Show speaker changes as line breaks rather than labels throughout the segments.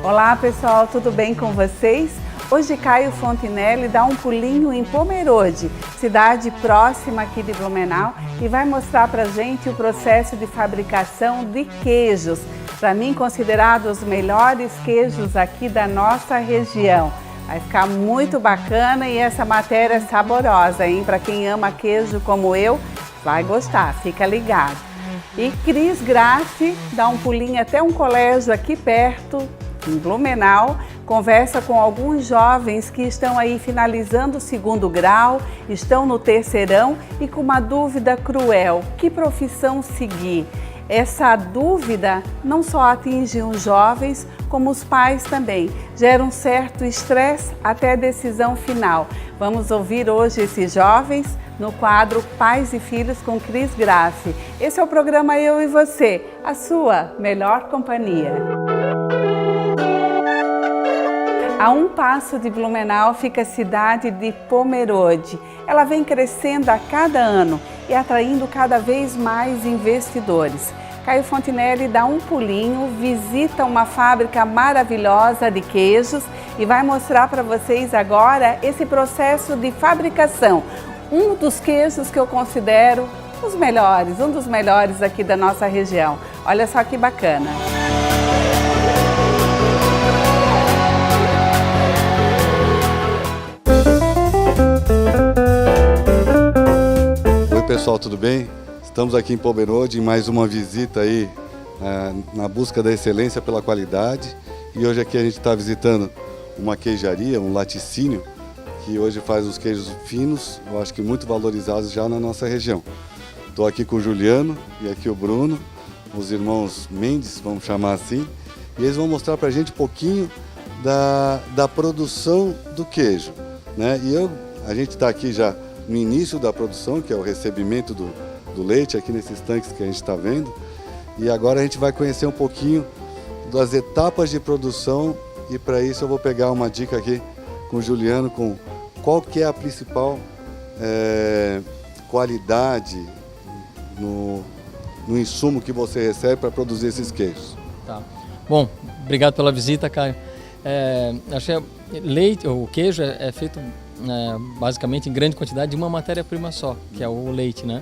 Olá pessoal, tudo bem com vocês? Hoje Caio Fontinelli dá um pulinho em Pomerode, cidade próxima aqui de Blumenau, e vai mostrar pra gente o processo de fabricação de queijos, para mim considerados os melhores queijos aqui da nossa região. Vai ficar muito bacana e essa matéria é saborosa, hein? Para quem ama queijo como eu, vai gostar, fica ligado. E Cris Grassi dá um pulinho até um colégio aqui perto, em Blumenau, conversa com alguns jovens que estão aí finalizando o 2º grau, estão no 3º e com uma dúvida cruel: que profissão seguir? Essa dúvida não só atinge os jovens, como os pais também. Gera um certo estresse até a decisão final. Vamos ouvir hoje esses jovens no quadro Pais e Filhos com Cris Grassi. Esse é o programa Eu e Você, a sua melhor companhia. A um passo de Blumenau fica a cidade de Pomerode. Ela vem crescendo a cada ano e atraindo cada vez mais investidores. Caio Fontinelli dá um pulinho, visita uma fábrica maravilhosa de queijos e vai mostrar para vocês agora esse processo de fabricação. Um dos queijos que eu considero os melhores, um dos melhores aqui da nossa região. Olha só que bacana.
Pessoal, tudo bem? Estamos aqui em Pomerode em mais uma visita aí na busca da excelência pela qualidade, e hoje aqui a gente está visitando uma queijaria, um laticínio, que hoje faz os queijos finos, eu acho que muito valorizados já na nossa região. Estou aqui com o Juliano e aqui o Bruno, os irmãos Mendes, vamos chamar assim, e eles vão mostrar para a gente um pouquinho da produção do queijo, né? A gente está aqui já no início da produção, que é o recebimento do leite aqui nesses tanques que a gente está vendo. E agora a gente vai conhecer um pouquinho das etapas de produção, e para isso eu vou pegar uma dica aqui com o Juliano, com qual que é a principal qualidade no insumo que você recebe para produzir esses queijos.
Tá. Bom, obrigado pela visita, Caio. Acho que leite, o queijo é feito basicamente em grande quantidade de uma matéria-prima só, que é o leite, né?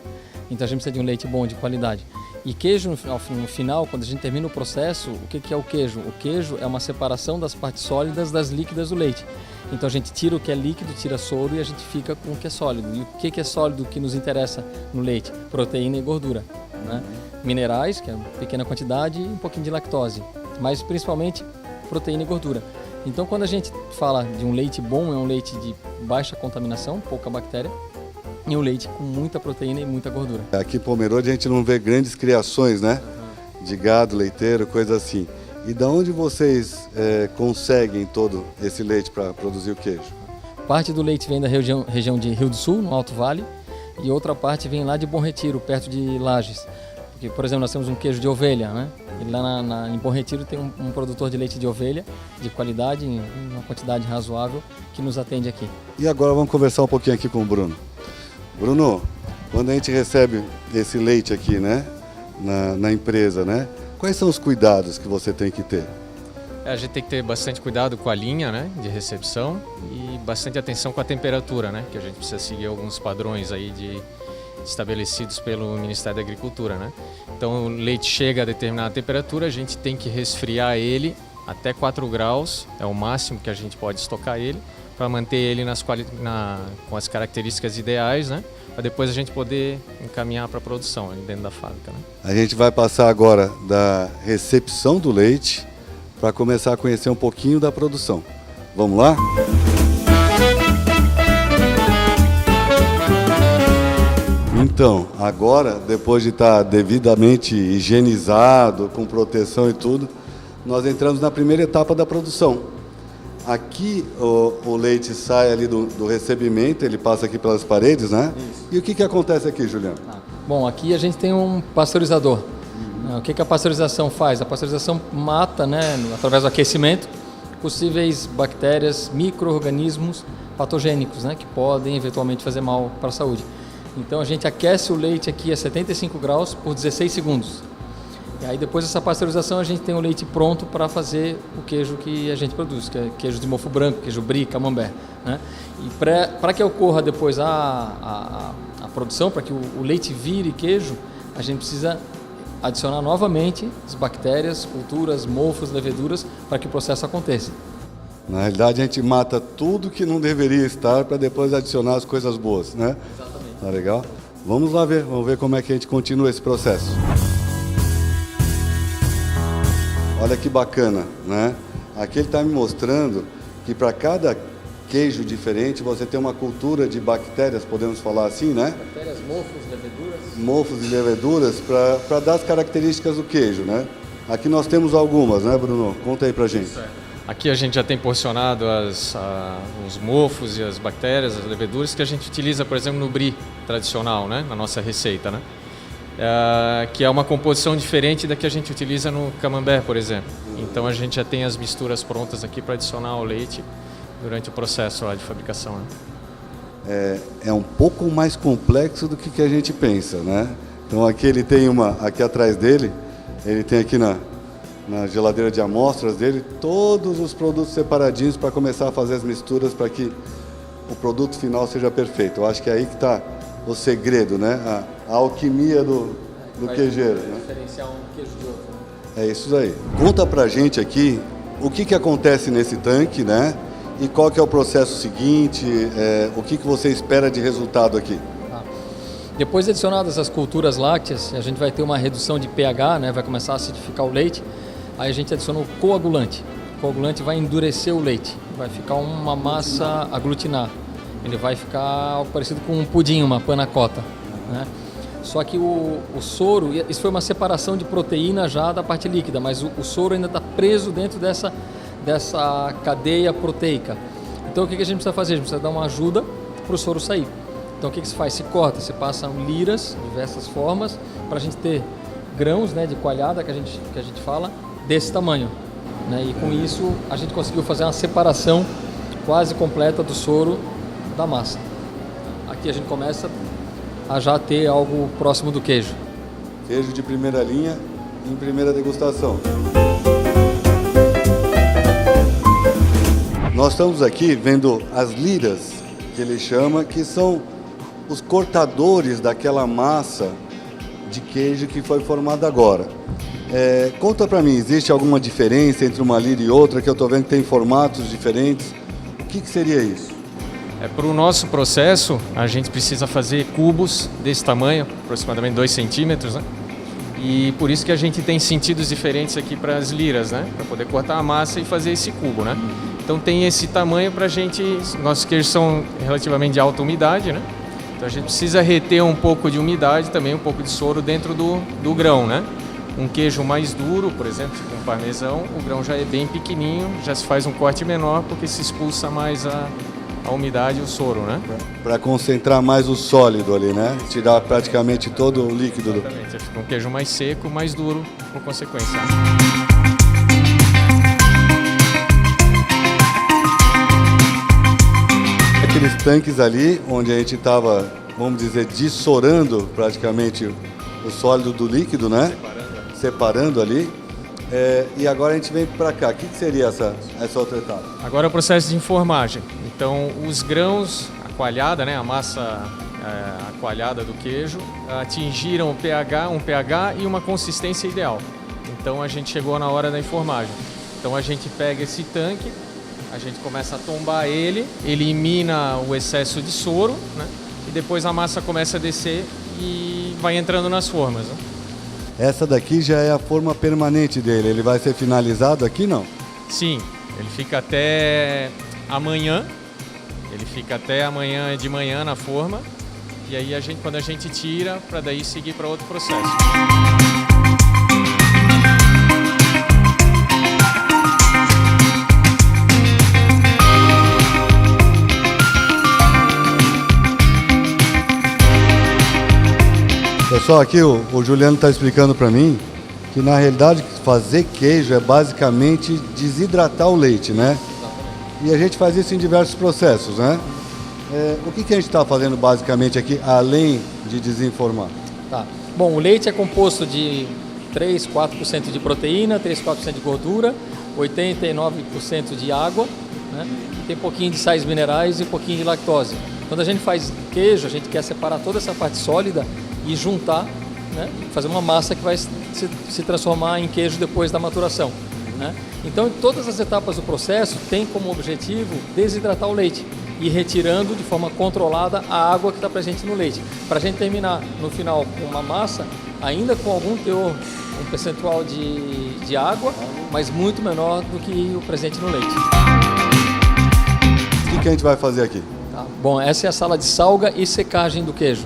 Então a gente precisa de um leite bom, de qualidade. E queijo, no final, quando a gente termina o processo, o que é o queijo? O queijo é uma separação das partes sólidas das líquidas do leite. Então a gente tira o que é líquido, tira soro, e a gente fica com o que é sólido. E o que é sólido que nos interessa no leite? Proteína e gordura, né? Minerais, que é uma pequena quantidade, e um pouquinho de lactose, mas principalmente proteína e gordura. Então, quando a gente fala de um leite bom, é um leite de baixa contaminação, pouca bactéria, e um leite com muita proteína e muita gordura.
Aqui em Pomerode a gente não vê grandes criações, né? De gado, leiteiro, coisa assim. E da onde vocês conseguem todo esse leite para produzir o queijo?
Parte do leite vem da região de Rio do Sul, no Alto Vale, e outra parte vem lá de Bom Retiro, perto de Lages. Porque, por exemplo, nós temos um queijo de ovelha, né? E lá em Bom Retiro tem um produtor de leite de ovelha, de qualidade, em uma quantidade razoável, que nos atende aqui.
E agora vamos conversar um pouquinho aqui com o Bruno. Bruno, quando a gente recebe esse leite aqui, né, na empresa, né, quais são os cuidados que você tem que ter?
A gente tem que ter bastante cuidado com a linha, né, de recepção, e bastante atenção com a temperatura, né, que a gente precisa seguir alguns padrões aí estabelecidos pelo Ministério da Agricultura, né. Então o leite chega a determinada temperatura, a gente tem que resfriar ele até 4 graus, é o máximo que a gente pode estocar ele, para manter ele com as características ideais, né, para depois a gente poder encaminhar para a produção ali dentro da fábrica, né.
A gente vai passar agora da recepção do leite para começar a conhecer um pouquinho da produção. Vamos lá? Então, agora, depois de estar devidamente higienizado, com proteção e tudo, nós entramos na primeira etapa da produção. Aqui o leite sai ali do recebimento, ele passa aqui pelas paredes, né? Isso. E o que acontece aqui, Juliano?
Bom, aqui a gente tem um pasteurizador. O que a pasteurização faz? A pasteurização mata, né, através do aquecimento, possíveis bactérias, micro-organismos patogênicos, né, que podem eventualmente fazer mal para a saúde. Então a gente aquece o leite aqui a 75 graus por 16 segundos. E aí depois dessa pasteurização a gente tem o leite pronto para fazer o queijo que a gente produz, que é queijo de mofo branco, queijo brie, camembert, né? E para que ocorra depois a produção, para que o leite vire queijo, a gente precisa adicionar novamente as bactérias, culturas, mofos, leveduras, para que o processo aconteça.
Na realidade, a gente mata tudo que não deveria estar para depois adicionar as coisas boas, né?
Exatamente.
Tá legal? Vamos lá ver, vamos ver como é que a gente continua esse processo. Olha que bacana, né? Aqui ele está me mostrando que para cada queijo diferente você tem uma cultura de bactérias, podemos falar assim, né?
Bactérias, mofos, leveduras.
Mofos e leveduras para dar as características do queijo, né? Aqui nós temos algumas, né, Bruno? Conta aí pra gente.
Aqui a gente já tem porcionado os mofos e as bactérias, as leveduras que a gente utiliza, por exemplo, no brie tradicional, né? Na nossa receita, né? Que é uma composição diferente da que a gente utiliza no camembert, por exemplo. Então a gente já tem as misturas prontas aqui para adicionar ao leite durante o processo lá de fabricação, né?
É um pouco mais complexo do que a gente pensa, né? Então aqui ele tem aqui atrás dele, ele tem aqui na geladeira de amostras dele todos os produtos separadinhos para começar a fazer as misturas para que o produto final seja perfeito. Eu acho que é aí que está o segredo, né? A alquimia do queijeiro, né?
Diferenciar um queijo de outro, né?
É isso aí. Conta pra gente aqui o que acontece nesse tanque, né? E qual que é o processo seguinte, o que você espera de resultado aqui?
Depois de adicionadas as culturas lácteas, a gente vai ter uma redução de pH, né? Vai começar a acidificar o leite. Aí a gente adiciona o coagulante. O coagulante vai endurecer o leite, vai ficar uma massa aglutinar. Ele vai ficar algo parecido com um pudim, uma panna cotta, né? Só que o soro, isso foi uma separação de proteína já da parte líquida, mas o soro ainda está preso dentro dessa cadeia proteica. Então o que a gente precisa fazer? A gente precisa dar uma ajuda para o soro sair. Então o que se faz? Se corta, se passam liras, diversas formas, para a gente ter grãos, né, de coalhada que a gente fala, desse tamanho, né? E com isso a gente conseguiu fazer uma separação quase completa do soro da massa. Aqui a gente começa a já ter algo próximo do queijo.
Queijo de primeira linha em primeira degustação. Nós estamos aqui vendo as liras, que ele chama, que são os cortadores daquela massa de queijo que foi formada agora. Conta pra mim, existe alguma diferença entre uma lira e outra, que eu estou vendo que tem formatos diferentes? O que seria isso?
Para o nosso processo, a gente precisa fazer cubos desse tamanho, aproximadamente 2 centímetros, né? E por isso que a gente tem sentidos diferentes aqui para as liras, né? Para poder cortar a massa e fazer esse cubo, né? Então tem esse tamanho para a gente, nossos queijos são relativamente de alta umidade, né? Então a gente precisa reter um pouco de umidade, também um pouco de soro dentro do grão, né? Um queijo mais duro, por exemplo, tipo um parmesão, o grão já é bem pequenininho, já se faz um corte menor porque se expulsa mais a umidade e o soro, né?
Para concentrar mais o sólido ali, né? Tirar praticamente todo o líquido.
Exatamente, fica um queijo mais seco, mais duro, por consequência.
Aqueles tanques ali, onde a gente estava, vamos dizer, dissorando praticamente o sólido do líquido, né? Separando ali. E agora a gente vem para cá. O que seria essa outra etapa?
Agora é o processo de enformagem. Então, os grãos, a coalhada, né, a massa a coalhada do queijo, atingiram um pH e uma consistência ideal. Então, a gente chegou na hora da enformagem. Então, a gente pega esse tanque, a gente começa a tombar ele, elimina o excesso de soro, né, e depois a massa começa a descer e vai entrando nas formas, né?
Essa daqui já é a forma permanente dele. Ele vai ser finalizado aqui, não?
Sim, ele fica até amanhã. Ele fica até amanhã de manhã na forma. E aí quando a gente tira, para daí seguir para outro processo.
Pessoal, aqui o Juliano está explicando para mim que na realidade fazer queijo é basicamente desidratar o leite, né? E a gente faz isso em diversos processos, né? O que a gente está fazendo basicamente aqui, além de desenformar?
Tá. Bom, o leite é composto de 3, 4% de proteína, 3, 4% de gordura, 89% de água, né? Tem um pouquinho de sais minerais e um pouquinho de lactose. Quando a gente faz queijo, a gente quer separar toda essa parte sólida e juntar, né? Fazer uma massa que vai se transformar em queijo depois da maturação, né? Então, todas as etapas do processo têm como objetivo desidratar o leite e retirando de forma controlada a água que está presente no leite, para a gente terminar no final com uma massa ainda com algum teor, um percentual de água, mas muito menor do que o presente no leite.
O que a gente vai fazer aqui?
Tá. Bom, essa é a sala de salga e secagem do queijo.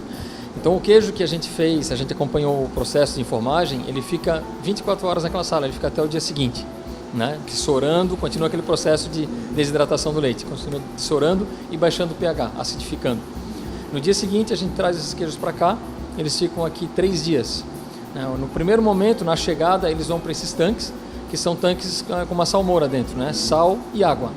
Então o queijo que a gente fez, a gente acompanhou o processo de enformagem, ele fica 24 horas naquela sala, ele fica até o dia seguinte, né? Sorando, continua aquele processo de desidratação do leite, continua sorando e baixando o pH, acidificando. No dia seguinte a gente traz esses queijos para cá, eles ficam aqui 3 dias. No primeiro momento, na chegada, eles vão para esses tanques, que são tanques com uma salmoura dentro, né? Sal e água,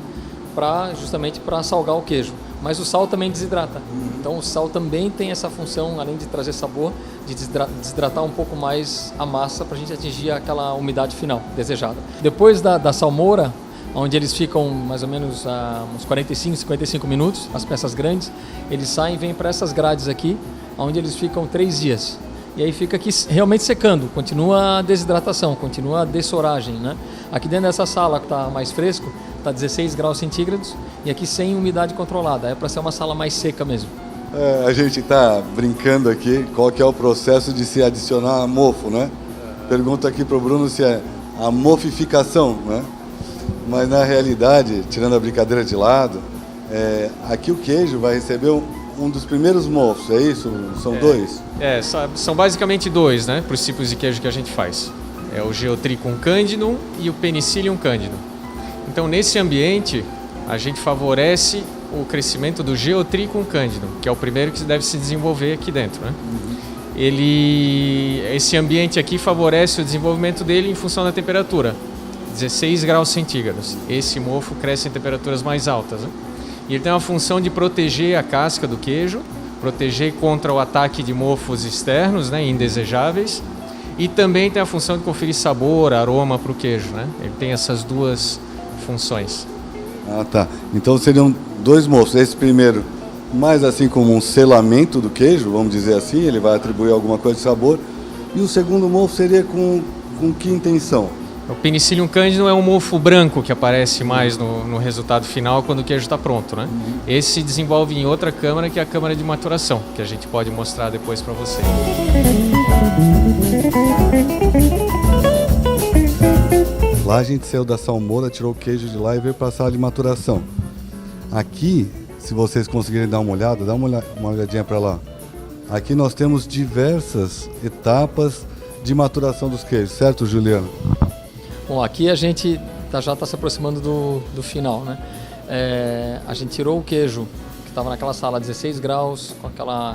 justamente para salgar o queijo. Mas o sal também desidrata. Então o sal também tem essa função, além de trazer sabor, de desidratar um pouco mais a massa para a gente atingir aquela umidade final desejada. Depois da salmoura, onde eles ficam mais ou menos uns 45, 55 minutos, as peças grandes, eles saem e vêm para essas grades aqui, onde eles ficam 3 dias. E aí fica aqui realmente secando, continua a desidratação, continua a dessoragem, né? Aqui dentro dessa sala que está mais fresco, está 16 graus centígrados e aqui sem umidade controlada, é para ser uma sala mais seca mesmo.
A gente está brincando aqui qual que é o processo de se adicionar mofo, né? Pergunta aqui para o Bruno se é a mofificação, né? Mas na realidade, tirando a brincadeira de lado, aqui o queijo vai receber um dos primeiros mofos, é isso? São 2?
São basicamente 2, né? Para os tipos de queijo que a gente faz. É o Geotrichum candidum e o Penicillium candidum. Então, nesse ambiente, a gente favorece o crescimento do Geotrichum candidum, que é o primeiro que deve se desenvolver aqui dentro, né? Esse ambiente aqui favorece o desenvolvimento dele em função da temperatura, 16 graus centígrados. Esse mofo cresce em temperaturas mais altas, né? E ele tem uma função de proteger a casca do queijo, proteger contra o ataque de mofos externos, né, indesejáveis, e também tem a função de conferir sabor, aroma para o queijo, né? Ele tem essas duas funções.
Ah, tá. Então seriam 2 mofos. Esse primeiro, mais assim como um selamento do queijo, vamos dizer assim, ele vai atribuir alguma coisa de sabor. E o segundo mofo seria com que intenção?
O Penicillium candidum é um mofo branco que aparece mais no resultado final quando o queijo está pronto, né? Esse se desenvolve em outra câmara, que é a câmara de maturação, que a gente pode mostrar depois para você.
Lá a gente saiu da salmoura, tirou o queijo de lá e veio para a sala de maturação. Aqui, se vocês conseguirem dar uma olhada, dá uma olhadinha para lá. Aqui nós temos diversas etapas de maturação dos queijos, certo, Juliano?
Bom, aqui a gente já está se aproximando do final, né? A gente tirou o queijo que estava naquela sala a 16 graus,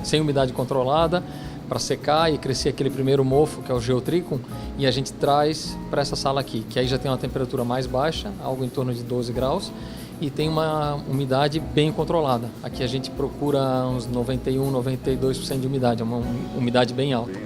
sem umidade controlada, para secar e crescer aquele primeiro mofo, que é o Geotrichum, e a gente traz para essa sala aqui, que aí já tem uma temperatura mais baixa, algo em torno de 12 graus, e tem uma umidade bem controlada. Aqui a gente procura uns 91, 92% de umidade, é uma umidade bem alta.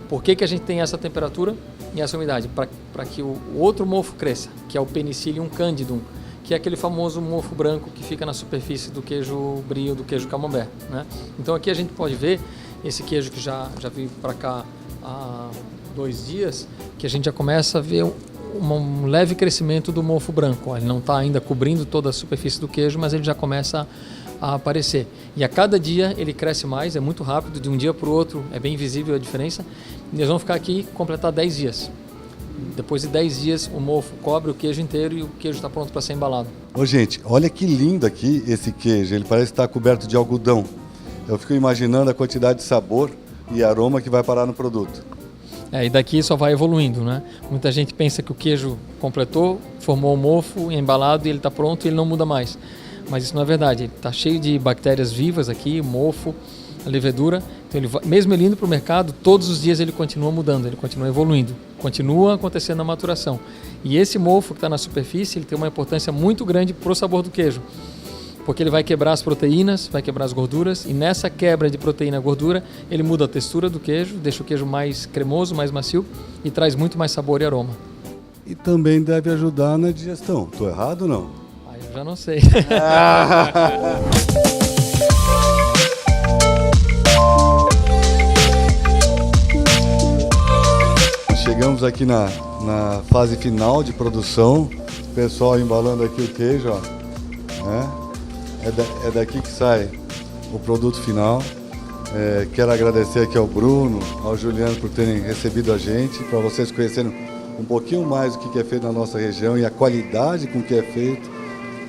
Por que a gente tem essa temperatura e essa umidade? Para que o outro mofo cresça, que é o Penicillium candidum, que é aquele famoso mofo branco que fica na superfície do queijo brie, do queijo camembert, né? Então aqui a gente pode ver esse queijo que já veio para cá há 2 dias, que a gente já começa a ver um leve crescimento do mofo branco. Ele não está ainda cobrindo toda a superfície do queijo, mas ele já começa a aparecer. E a cada dia ele cresce mais, é muito rápido, de um dia para o outro é bem visível a diferença. E nós vamos ficar aqui e completar 10 dias. Depois de 10 dias o mofo cobre o queijo inteiro e o queijo está pronto para ser embalado.
Ô gente, olha que lindo aqui esse queijo, ele parece estar coberto de algodão. Eu fico imaginando a quantidade de sabor e aroma que vai parar no produto.
E daqui só vai evoluindo, né? Muita gente pensa que o queijo completou, formou o mofo, embalado e ele está pronto e ele não muda mais. Mas isso não é verdade, ele está cheio de bactérias vivas aqui, mofo, a levedura, Então, mesmo ele indo para o mercado, todos os dias ele continua mudando, ele continua evoluindo, continua acontecendo a maturação. E esse mofo que está na superfície, ele tem uma importância muito grande para o sabor do queijo, porque ele vai quebrar as proteínas, vai quebrar as gorduras, e nessa quebra de proteína e gordura, ele muda a textura do queijo, deixa o queijo mais cremoso, mais macio e traz muito mais sabor e aroma.
E também deve ajudar na digestão. Estou errado ou não?
Eu já não sei.
Chegamos aqui na fase final de produção. O pessoal embalando aqui o queijo, ó, né? É daqui que sai o produto final. Quero agradecer aqui ao Bruno, ao Juliano por terem recebido a gente, para vocês conhecerem um pouquinho mais o que é feito na nossa região e a qualidade com que é feito.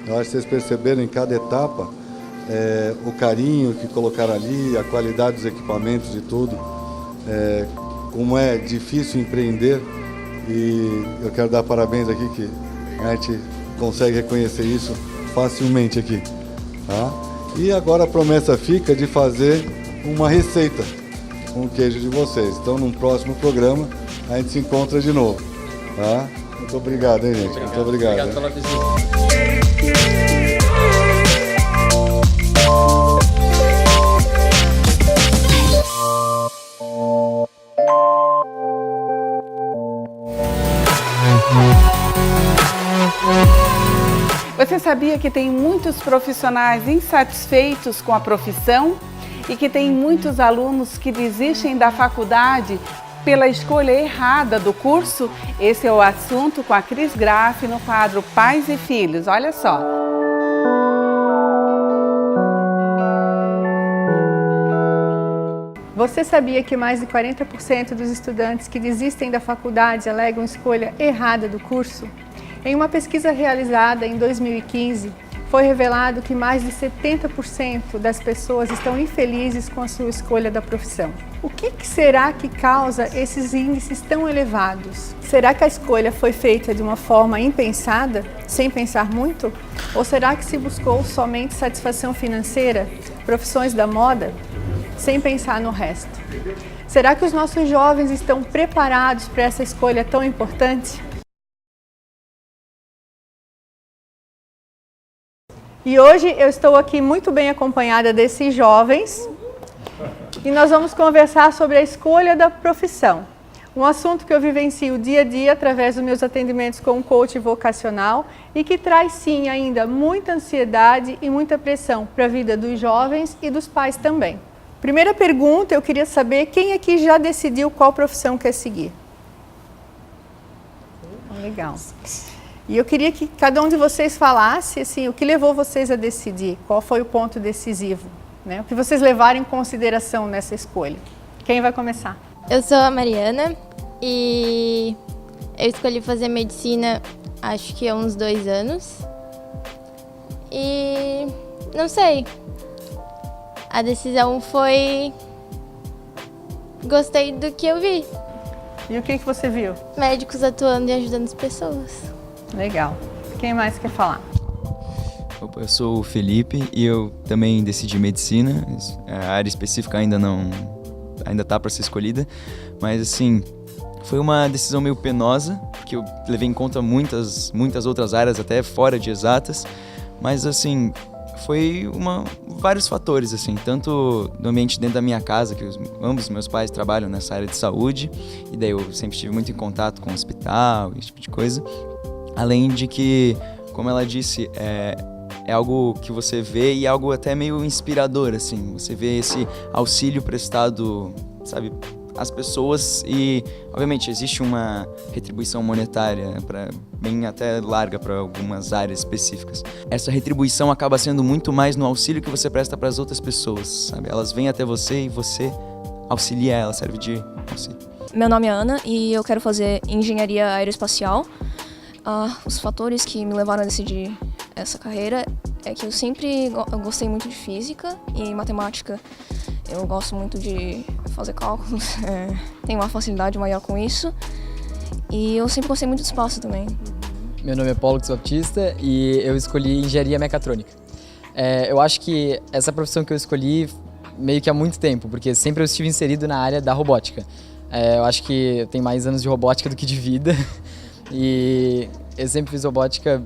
Eu acho que vocês perceberam em cada etapa o carinho que colocaram ali, a qualidade dos equipamentos e tudo, como é difícil empreender, e eu quero dar parabéns aqui que a gente consegue reconhecer isso facilmente aqui. Tá? E agora a promessa fica de fazer uma receita com o queijo de vocês. Então, num próximo programa, a gente se encontra de novo. Tá? Muito obrigado, hein, gente? Muito obrigado.
Obrigado pela visita.
Você sabia que tem muitos profissionais insatisfeitos com a profissão e que tem muitos alunos que desistem da faculdade pela escolha errada do curso? Esse é o assunto com a Cris Graff no quadro Pais e Filhos. Olha só.
Você sabia que mais de 40% dos estudantes que desistem da faculdade alegam escolha errada do curso? Em uma pesquisa realizada em 2015, foi revelado que mais de 70% das pessoas estão infelizes com a sua escolha da profissão. O que será que causa esses índices tão elevados? Será que a escolha foi feita de uma forma impensada, sem pensar muito? Ou será que se buscou somente satisfação financeira, profissões da moda, sem pensar no resto? Será que os nossos jovens estão preparados para essa escolha tão importante? E hoje eu estou aqui muito bem acompanhada desses jovens e nós vamos conversar sobre a escolha da profissão. Um assunto que eu vivencio dia a dia através dos meus atendimentos com um coach vocacional e que traz sim ainda muita ansiedade e muita pressão para a vida dos jovens e dos pais também. Primeira pergunta, eu queria saber quem aqui já decidiu qual profissão quer seguir? Legal. E eu queria que cada um de vocês falasse assim, o que levou vocês a decidir, qual foi o ponto decisivo, né? O que vocês levaram em consideração nessa escolha. Quem vai começar?
Eu sou a Mariana e eu escolhi fazer medicina acho que há uns 2 anos. E não sei, a decisão foi... Gostei do que eu vi.
E o que você viu?
Médicos atuando e ajudando as pessoas.
Legal. Quem mais quer falar?
Opa, eu sou o Felipe e eu também decidi medicina. A área específica ainda tá para ser escolhida, mas assim, foi uma decisão meio penosa, porque eu levei em conta muitas outras áreas até fora de exatas, mas assim, foi vários fatores, assim, tanto no ambiente dentro da minha casa, que ambos os meus pais trabalham nessa área de saúde, e daí eu sempre estive muito em contato com o hospital, esse tipo de coisa. Além de que, como ela disse, é algo que você vê e é algo até meio inspirador, assim. Você vê esse auxílio prestado, sabe, às pessoas e, obviamente, existe uma retribuição monetária bem até larga para algumas áreas específicas. Essa retribuição acaba sendo muito mais no auxílio que você presta para as outras pessoas, sabe? Elas vêm até você e você auxilia elas, serve de auxílio.
Meu nome é Ana e eu quero fazer engenharia aeroespacial. Os fatores que me levaram a decidir essa carreira é que eu sempre gostei muito de física e matemática. Eu gosto muito de fazer cálculos, tenho uma facilidade maior com isso. E eu sempre gostei muito do espaço também.
Meu nome é Paulo Baptista e eu escolhi engenharia mecatrônica. Eu acho que essa profissão que eu escolhi meio que há muito tempo, porque sempre eu estive inserido na área da robótica. Eu acho que eu tenho mais anos de robótica do que de vida e eu sempre fiz robótica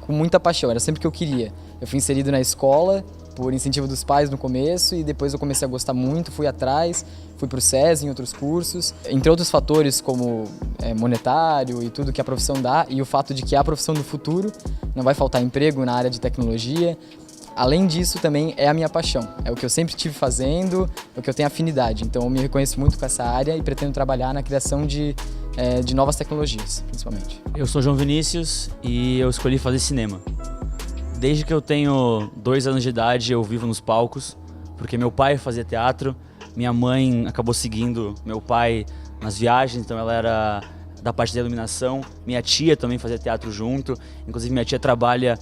com muita paixão, era sempre o que eu queria. Eu fui inserido na escola por incentivo dos pais no começo e depois eu comecei a gostar muito, fui atrás, fui para o SESI em outros cursos, entre outros fatores como monetário e tudo que a profissão dá e o fato de que é a profissão do futuro, não vai faltar emprego na área de tecnologia. Além disso, também é a minha paixão, é o que eu sempre estive fazendo, é o que eu tenho afinidade, então eu me reconheço muito com essa área e pretendo trabalhar na criação de novas tecnologias, principalmente.
Eu sou João Vinícius e eu escolhi fazer cinema. Desde que eu tenho 2 anos de idade eu vivo nos palcos, porque meu pai fazia teatro, minha mãe acabou seguindo meu pai nas viagens, então ela era da parte da iluminação, minha tia também fazia teatro junto, inclusive minha tia trabalha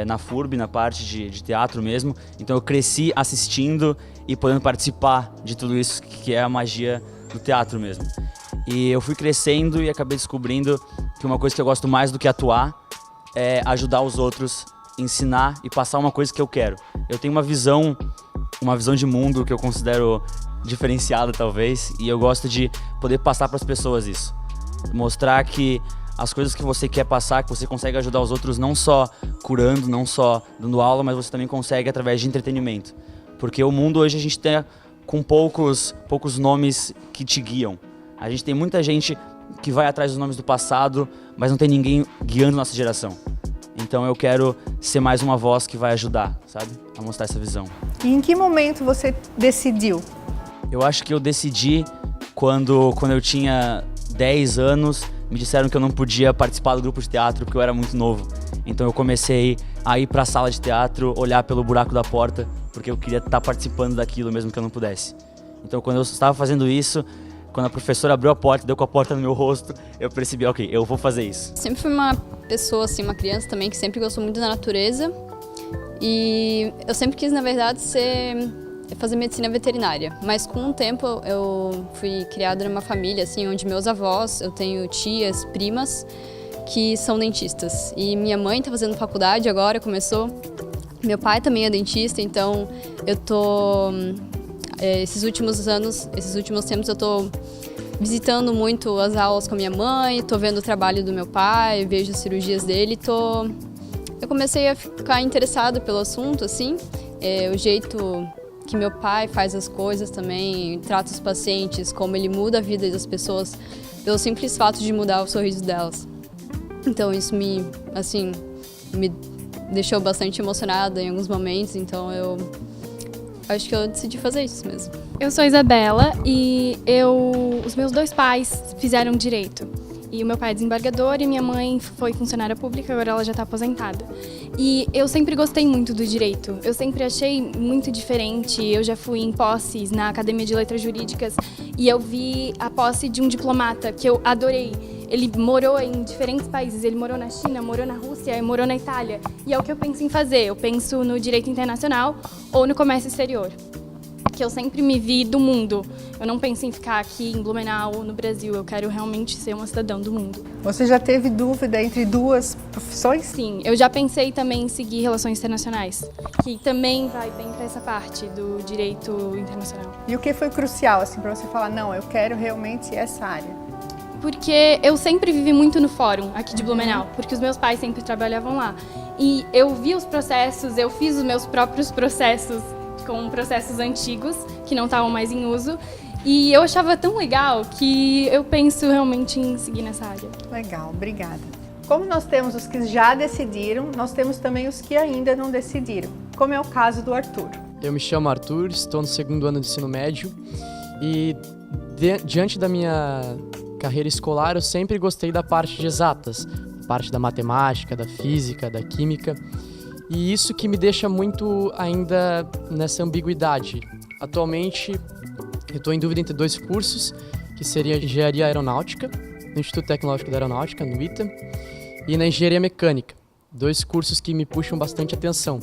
na FURB, na parte de teatro mesmo, então eu cresci assistindo e podendo participar de tudo isso que é a magia do teatro mesmo. E eu fui crescendo e acabei descobrindo que uma coisa que eu gosto mais do que atuar é ajudar os outros, ensinar e passar uma coisa que eu quero. Eu tenho uma visão de mundo que eu considero diferenciada talvez, e eu gosto de poder passar para as pessoas isso. Mostrar que as coisas que você quer passar, que você consegue ajudar os outros não só curando, não só dando aula, mas você também consegue através de entretenimento. Porque o mundo hoje a gente tem com poucos nomes que te guiam. A gente tem muita gente que vai atrás dos nomes do passado, mas não tem ninguém guiando nossa geração. Então eu quero ser mais uma voz que vai ajudar, sabe? A mostrar essa visão.
E em que momento você decidiu?
Eu acho que eu decidi quando eu tinha 10 anos, me disseram que eu não podia participar do grupo de teatro porque eu era muito novo. Então eu comecei a ir para a sala de teatro, olhar pelo buraco da porta, porque eu queria estar participando daquilo mesmo que eu não pudesse. Então quando eu estava fazendo isso, quando a professora abriu a porta, deu com a porta no meu rosto, eu percebi, ok, eu vou fazer isso.
Sempre fui uma pessoa, assim, uma criança também, que sempre gostou muito da natureza. E eu sempre quis, na verdade, fazer medicina veterinária. Mas com o tempo eu fui criada numa família, assim, onde meus avós, eu tenho tias, primas, que são dentistas. E minha mãe está fazendo faculdade agora, começou. Meu pai também é dentista, então eu tô... Esses últimos tempos eu tô visitando muito as aulas com a minha mãe, tô vendo o trabalho do meu pai, vejo as cirurgias dele, eu comecei a ficar interessada pelo assunto, assim, o jeito que meu pai faz as coisas também, trata os pacientes, como ele muda a vida das pessoas pelo simples fato de mudar o sorriso delas. Então isso me deixou bastante emocionada em alguns momentos, então eu acho que eu decidi fazer isso mesmo.
Eu sou Isabela e os meus 2 pais fizeram direito. E o meu pai é desembargador e minha mãe foi funcionária pública, agora ela já está aposentada. E eu sempre gostei muito do direito, eu sempre achei muito diferente. Eu já fui em posses na Academia de Letras Jurídicas e eu vi a posse de um diplomata que eu adorei. Ele morou em diferentes países, ele morou na China, morou na Rússia e morou na Itália. E é o que eu penso em fazer, eu penso no direito internacional ou no comércio exterior. Que eu sempre me vi do mundo. Eu não penso em ficar aqui em Blumenau ou no Brasil, eu quero realmente ser uma cidadã do mundo.
Você já teve dúvida entre 2 profissões?
Sim, eu já pensei também em seguir relações internacionais, que também vai bem para essa parte do direito internacional.
E o que foi crucial assim, para você falar, não, eu quero realmente essa área?
Porque eu sempre vivi muito no fórum aqui de Blumenau, porque os meus pais sempre trabalhavam lá. E eu vi os processos, eu fiz os meus próprios processos com processos antigos, que não estavam mais em uso. E eu achava tão legal que eu penso realmente em seguir nessa área.
Legal, obrigada. Como nós temos os que já decidiram, nós temos também os que ainda não decidiram, como é o caso do Arthur.
Eu me chamo Arthur, estou no 2º ano do ensino médio e diante da minha carreira escolar eu sempre gostei da parte de exatas, parte da matemática, da física, da química, e isso que me deixa muito ainda nessa ambiguidade. Atualmente eu estou em dúvida entre 2 cursos, que seria Engenharia Aeronáutica, no Instituto Tecnológico da Aeronáutica, no ITA, e na Engenharia Mecânica, 2 cursos que me puxam bastante atenção.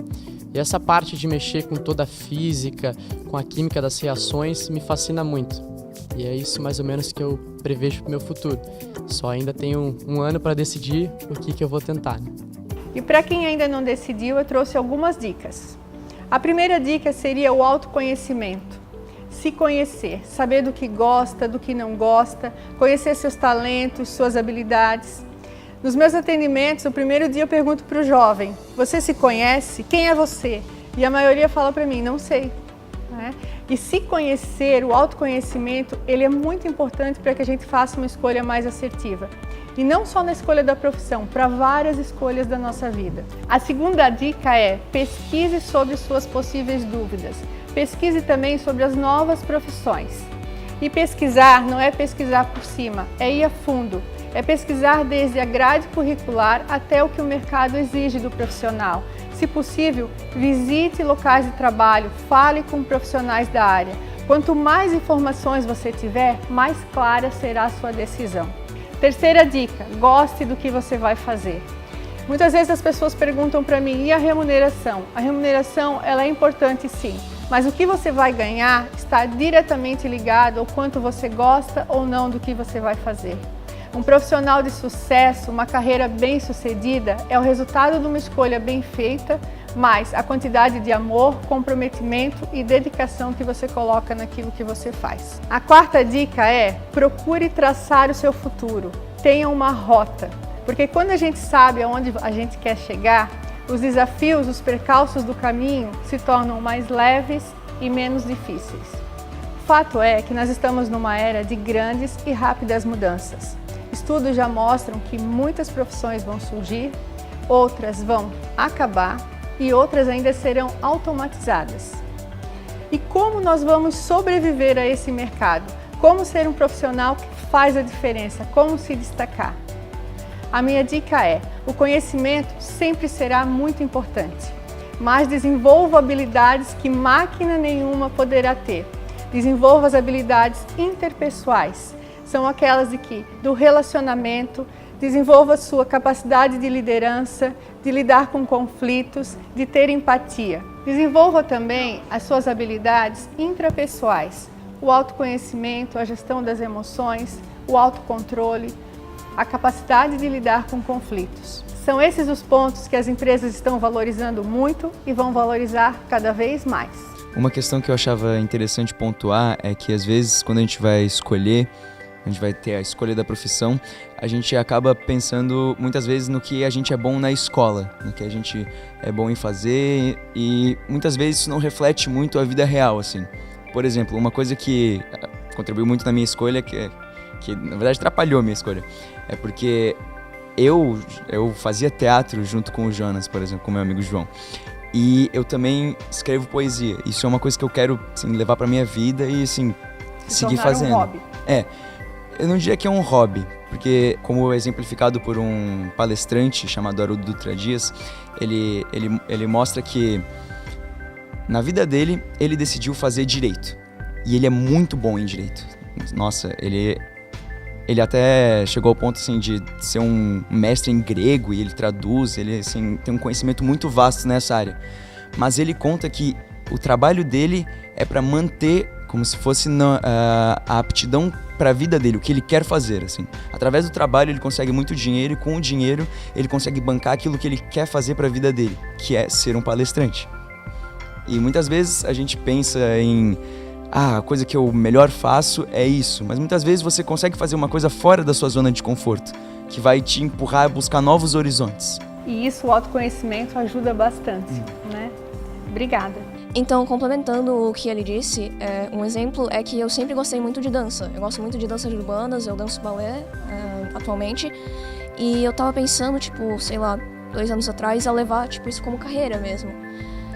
E essa parte de mexer com toda a física, com a química das reações, me fascina muito. E é isso mais ou menos que eu prevejo para o meu futuro. Só ainda tenho um ano para decidir o que eu vou tentar.
E para quem ainda não decidiu, eu trouxe algumas dicas. A primeira dica seria o autoconhecimento. Se conhecer, saber do que gosta, do que não gosta, conhecer seus talentos, suas habilidades. Nos meus atendimentos, o primeiro dia eu pergunto para o jovem, você se conhece? Quem é você? E a maioria fala para mim, não sei. E se conhecer, o autoconhecimento, ele é muito importante para que a gente faça uma escolha mais assertiva. E não só na escolha da profissão, para várias escolhas da nossa vida. A segunda dica é pesquise sobre suas possíveis dúvidas. Pesquise também sobre as novas profissões. E pesquisar não é pesquisar por cima, é ir a fundo. É pesquisar desde a grade curricular até o que o mercado exige do profissional. Se possível, visite locais de trabalho, fale com profissionais da área. Quanto mais informações você tiver, mais clara será a sua decisão. Terceira dica, goste do que você vai fazer. Muitas vezes as pessoas perguntam para mim, e a remuneração? A remuneração ela é importante sim, mas o que você vai ganhar está diretamente ligado ao quanto você gosta ou não do que você vai fazer. Um profissional de sucesso, uma carreira bem-sucedida, é o resultado de uma escolha bem feita, mais a quantidade de amor, comprometimento e dedicação que você coloca naquilo que você faz. A quarta dica é, procure traçar o seu futuro. Tenha uma rota, porque quando a gente sabe aonde a gente quer chegar, os desafios, os percalços do caminho se tornam mais leves e menos difíceis. O fato é que nós estamos numa era de grandes e rápidas mudanças. Estudos já mostram que muitas profissões vão surgir, outras vão acabar e outras ainda serão automatizadas. E como nós vamos sobreviver a esse mercado? Como ser um profissional que faz a diferença? Como se destacar? A minha dica é, o conhecimento sempre será muito importante, mas desenvolva habilidades que máquina nenhuma poderá ter. Desenvolva as habilidades interpessoais. São aquelas do relacionamento, desenvolva sua capacidade de liderança, de lidar com conflitos, de ter empatia. Desenvolva também as suas habilidades intrapessoais, o autoconhecimento, a gestão das emoções, o autocontrole, a capacidade de lidar com conflitos. São esses os pontos que as empresas estão valorizando muito e vão valorizar cada vez mais.
Uma questão que eu achava interessante pontuar é que às vezes quando a gente vai escolher, a gente vai ter a escolha da profissão, a gente acaba pensando muitas vezes no que a gente é bom na escola, no que a gente é bom em fazer e muitas vezes isso não reflete muito a vida real, assim. Por exemplo, uma coisa que contribuiu muito na minha escolha, que na verdade atrapalhou a minha escolha, é porque eu fazia teatro junto com o Jonas, por exemplo, com meu amigo João. E eu também escrevo poesia. Isso é uma coisa que eu quero assim, levar pra minha vida e assim, seguir fazendo.
Um hobby.
Eu não diria que é um hobby, porque como exemplificado por um palestrante chamado Haroldo Dutra Dias, ele mostra que na vida dele, ele decidiu fazer direito. E ele é muito bom em direito. Nossa, ele até chegou ao ponto assim, de ser um mestre em grego e ele traduz, ele assim, tem um conhecimento muito vasto nessa área. Mas ele conta que o trabalho dele é para manter como se fosse a aptidão para a vida dele, o que ele quer fazer, assim. Através do trabalho ele consegue muito dinheiro e com o dinheiro ele consegue bancar aquilo que ele quer fazer para a vida dele, que é ser um palestrante. E muitas vezes a gente pensa em a coisa que eu melhor faço é isso, mas muitas vezes você consegue fazer uma coisa fora da sua zona de conforto, que vai te empurrar a buscar novos horizontes.
E isso, o autoconhecimento ajuda bastante, né? Obrigada.
Então, complementando o que ele disse, um exemplo é que eu sempre gostei muito de dança. Eu gosto muito de danças urbanas, eu danço balé atualmente. E eu tava pensando, tipo, sei lá, 2 anos atrás, a levar, tipo, isso como carreira mesmo.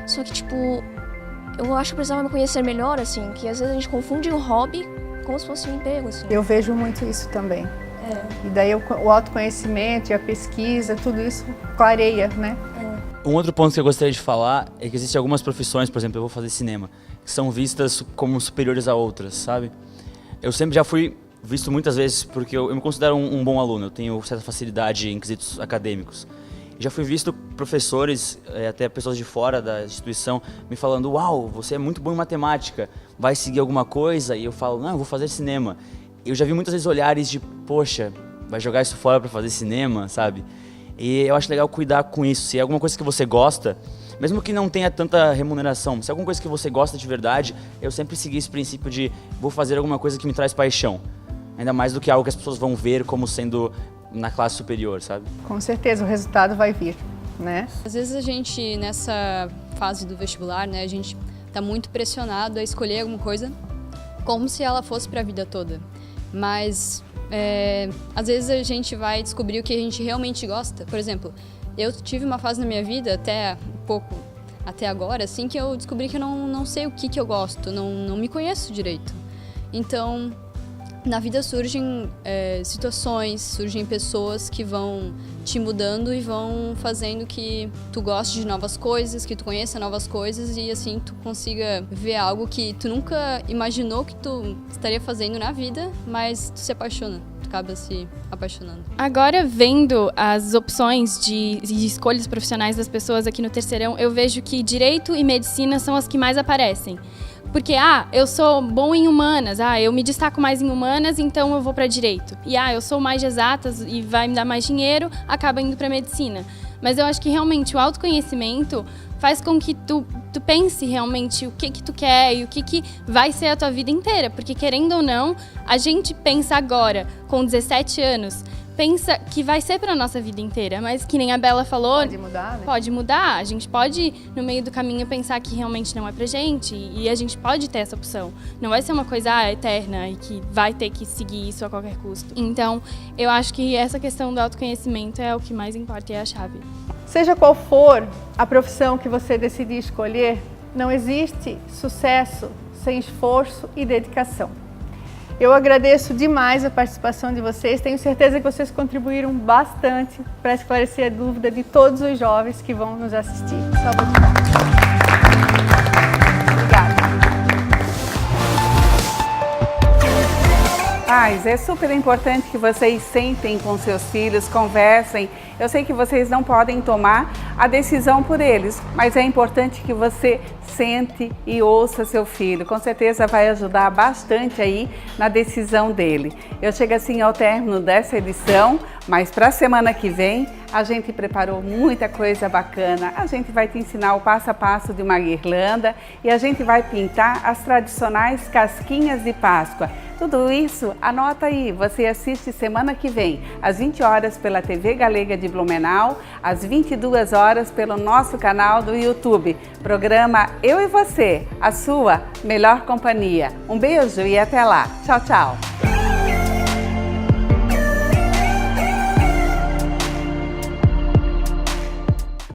Só que, tipo, eu acho que eu precisava me conhecer melhor, assim, que às vezes a gente confunde um hobby como se fosse um emprego, assim.
Eu vejo muito isso também. E daí o autoconhecimento e a pesquisa, tudo isso clareia, né?
Um outro ponto que eu gostaria de falar é que existem algumas profissões, por exemplo, eu vou fazer cinema, que são vistas como superiores a outras, sabe? Eu sempre já fui visto muitas vezes porque eu me considero um bom aluno, eu tenho certa facilidade em quesitos acadêmicos. Já fui visto professores, até pessoas de fora da instituição, me falando, uau, você é muito bom em matemática, vai seguir alguma coisa? E eu falo, não, eu vou fazer cinema. Eu já vi muitas vezes olhares de, poxa, vai jogar isso fora para fazer cinema, sabe? E eu acho legal cuidar com isso. Se é alguma coisa que você gosta, mesmo que não tenha tanta remuneração, se é alguma coisa que você gosta de verdade, eu sempre segui esse princípio de vou fazer alguma coisa que me traz paixão. Ainda mais do que algo que as pessoas vão ver como sendo na classe superior, sabe?
Com certeza, o resultado vai vir, né?
Às vezes a gente, nessa fase do vestibular, né, a gente tá muito pressionado a escolher alguma coisa como se ela fosse para a vida toda. Mas, às vezes a gente vai descobrir o que a gente realmente gosta. Por exemplo, eu tive uma fase na minha vida, até agora, assim, que eu descobri que eu não sei o que eu gosto, não me conheço direito. Então, na vida surgem situações, surgem pessoas que vão te mudando e vão fazendo que tu goste de novas coisas, que tu conheça novas coisas e assim tu consiga ver algo que tu nunca imaginou que tu estaria fazendo na vida, mas tu se apaixona. Acaba se apaixonando.
Agora, vendo as opções de escolhas profissionais das pessoas aqui no terceirão, eu vejo que direito e medicina são as que mais aparecem. Porque, eu sou bom em humanas, eu me destaco mais em humanas, então eu vou para direito. E, eu sou mais de exatas e vai me dar mais dinheiro, acaba indo para medicina. Mas eu acho que realmente o autoconhecimento faz com que tu pense realmente o que tu quer e o que vai ser a tua vida inteira. Porque, querendo ou não, a gente pensa agora, com 17 anos, pensa que vai ser para a nossa vida inteira, mas que nem a Bela falou...
Pode mudar, né?
Pode mudar. A gente pode, no meio do caminho, pensar que realmente não é pra gente e a gente pode ter essa opção. Não vai ser uma coisa eterna e que vai ter que seguir isso a qualquer custo. Então, eu acho que essa questão do autoconhecimento é o que mais importa e é a chave.
Seja qual for a profissão que você decidir escolher, não existe sucesso sem esforço e dedicação. Eu agradeço demais a participação de vocês, tenho certeza que vocês contribuíram bastante para esclarecer a dúvida de todos os jovens que vão nos assistir. Salve de palmas. Obrigada.
Pais, é super importante que vocês sentem com seus filhos, conversem. Eu sei que vocês não podem tomar a decisão por eles, mas é importante que você sente e ouça seu filho. Com certeza vai ajudar bastante aí na decisão dele. Eu chego assim ao término dessa edição, mas para a semana que vem a gente preparou muita coisa bacana. A gente vai te ensinar o passo a passo de uma guirlanda e a gente vai pintar as tradicionais casquinhas de Páscoa. Tudo isso, anota aí, você assiste semana que vem, às 20 horas pela TV Galega de Blumenau, às 22 horas pelo nosso canal do YouTube. Programa Eu e Você, a sua melhor companhia. Um beijo e até lá. Tchau, tchau.